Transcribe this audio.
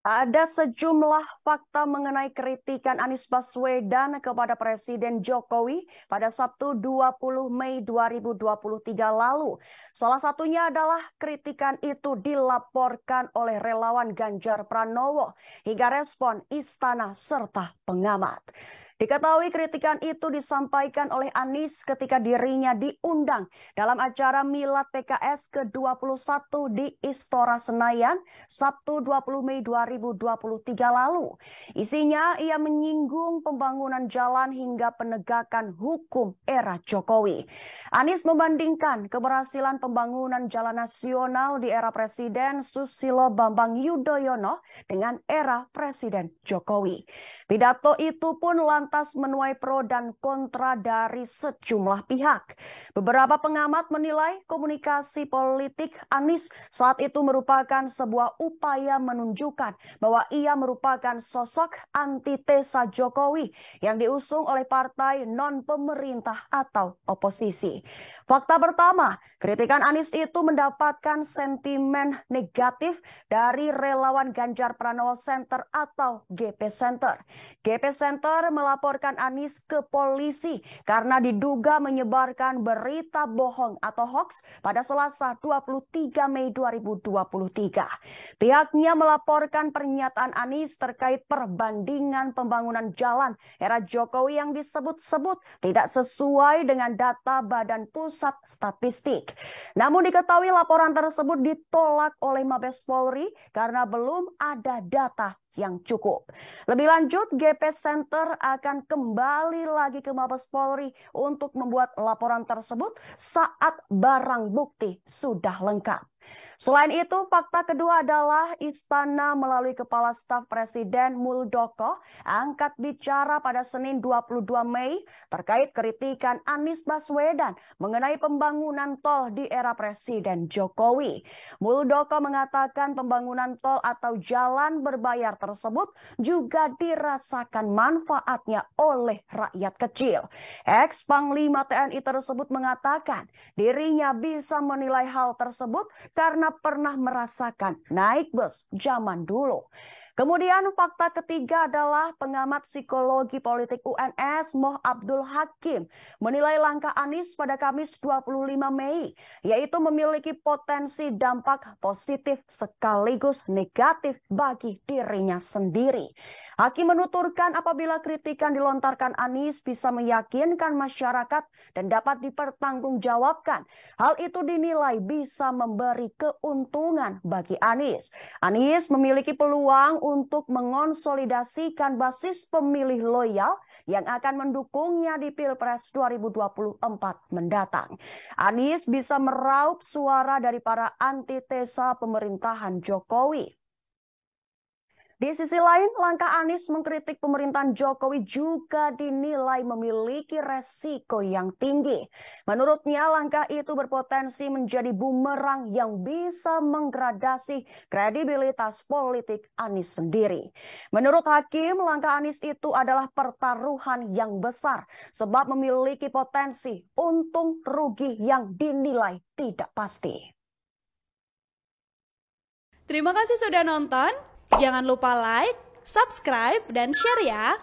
Ada sejumlah fakta mengenai kritikan Anies Baswedan kepada Presiden Jokowi pada Sabtu 20 Mei 2023 lalu. Salah satunya adalah kritikan itu dilaporkan oleh relawan Ganjar Pranowo hingga respon istana serta pengamat. Diketahui kritikan itu disampaikan oleh Anies ketika dirinya diundang dalam acara Milad PKS ke-21 di Istora Senayan Sabtu 20 Mei 2023 lalu. Isinya ia menyinggung pembangunan jalan hingga penegakan hukum era Jokowi. Anies membandingkan keberhasilan pembangunan jalan nasional di era Presiden Susilo Bambang Yudhoyono dengan era Presiden Jokowi. Pidato itu pun lantas menuai pro dan kontra dari sejumlah pihak. Beberapa pengamat menilai komunikasi politik Anies saat itu merupakan sebuah upaya menunjukkan bahwa ia merupakan sosok antitesa Jokowi yang diusung oleh partai non-pemerintah atau oposisi. Fakta pertama, kritikan Anies itu mendapatkan sentimen negatif dari relawan Ganjar Pranowo Center atau GP Center. GP Center melaporkan Anies ke polisi karena diduga menyebarkan berita bohong atau hoax pada Selasa 23 Mei 2023. Pihaknya melaporkan pernyataan Anies terkait perbandingan pembangunan jalan era Jokowi yang disebut-sebut tidak sesuai dengan data Badan Pusat Statistik. Namun diketahui laporan tersebut ditolak oleh Mabes Polri karena belum ada data yang cukup. Lebih lanjut, GP Center akan kembali lagi ke Mabes Polri untuk membuat laporan tersebut saat barang bukti sudah lengkap. Selain itu, fakta kedua adalah Istana melalui Kepala Staf Presiden Muldoko angkat bicara pada Senin 22 Mei terkait kritikan Anies Baswedan mengenai pembangunan tol di era Presiden Jokowi. Muldoko mengatakan pembangunan tol atau jalan berbayar tersebut juga dirasakan manfaatnya oleh rakyat kecil. Ex-Panglima TNI tersebut mengatakan dirinya bisa menilai hal tersebut karena pernah merasakan naik bus zaman dulu. Kemudian fakta ketiga adalah pengamat psikologi politik UNS Moh Abdul Hakim menilai langkah Anies pada Kamis 25 Mei yaitu memiliki potensi dampak positif sekaligus negatif bagi dirinya sendiri. Hakim menuturkan apabila kritikan dilontarkan Anies bisa meyakinkan masyarakat dan dapat dipertanggungjawabkan. Hal itu dinilai bisa memberi keuntungan bagi Anies. Anies memiliki peluang untuk mengonsolidasikan basis pemilih loyal yang akan mendukungnya di Pilpres 2024 mendatang. Anies bisa meraup suara dari para antitesa pemerintahan Jokowi. Di sisi lain, langkah Anies mengkritik pemerintahan Jokowi juga dinilai memiliki resiko yang tinggi. Menurutnya, langkah itu berpotensi menjadi bumerang yang bisa menggradasi kredibilitas politik Anies sendiri. Menurut Hakim, langkah Anies itu adalah pertaruhan yang besar sebab memiliki potensi untung rugi yang dinilai tidak pasti. Terima kasih sudah nonton. Jangan lupa like, subscribe, dan share ya.